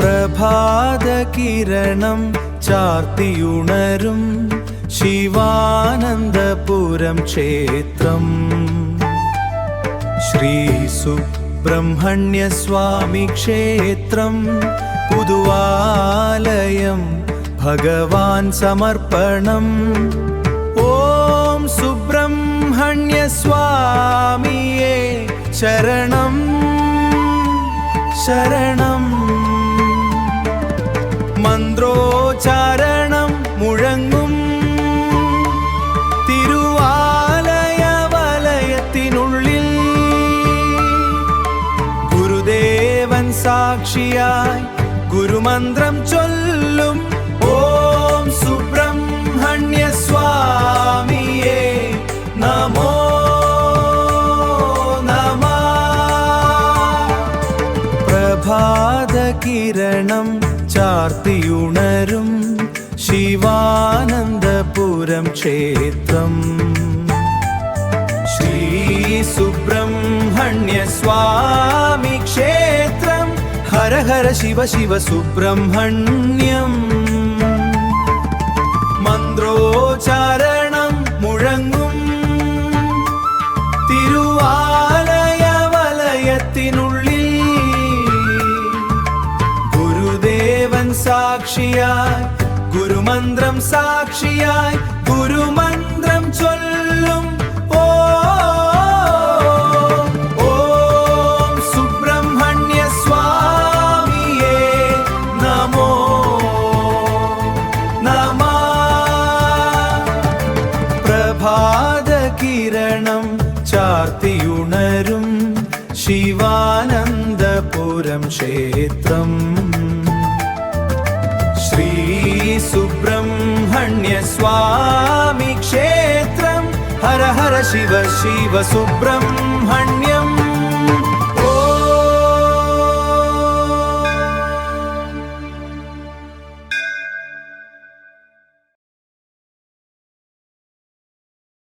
പ്രഭാതകിരണം ചാർത്തിയുണരും ശിവാനന്ദപുരം ക്ഷേത്രം. ശ്രീ സുബ്രഹ്മണ്യസ്വാമി ക്ഷേത്രം പുതുവാലയം ഭഗവാൻ സമർപ്പണം. ഓം സുബ്രഹ്മണ്യസ്വാമിയേ ശരണം ശരണം. മന്ത്രോച്ചാരണം മുഴങ്ങും തിരുവാലയ വലയത്തിനുള്ളിൽ ഗുരുദേവൻ സാക്ഷിയായി ഗുരുമന്ത്രം ചൊല്ലും. ഓം സുബ്രഹ്മണ്യസ്വാമിയേ നമോ നമഃ. പ്രഭാതകിരണം ചാർത്തിയുണരും ശിവാനന്ദപുരം ക്ഷേത്രം. ശ്രീ സുബ്രഹ്മണ്യസ്വാമി ക്ഷേത്രം. ഹര ഹര ശിവ ശിവ സുബ്രഹ്മണ്യം. മന്ത്രോച്ചാരണം മുഴങ്ങും തിരുവാലയ വലയത്തിനുള്ളിൽ ഗുരുദേവൻ സാക്ഷിയായി ഗുരുമന്ത്രം സാക്ഷിയായി ഗുരുമന്ത്രം ചൊല്ലും. ഓം സുബ്രഹ്മണ്യസ്വാമിയേ നമോ നമഃ. പ്രഭാതകിരണം ചാർത്തിയുണരും ശിവാനന്ദപുരം ക്ഷേത്രം. ശ്രീ സുബ്രഹ്മണ്യസ്വാമി ക്ഷേത്രം. ഹര ഹര ശിവ ശിവ സുബ്രഹ്മണ്യ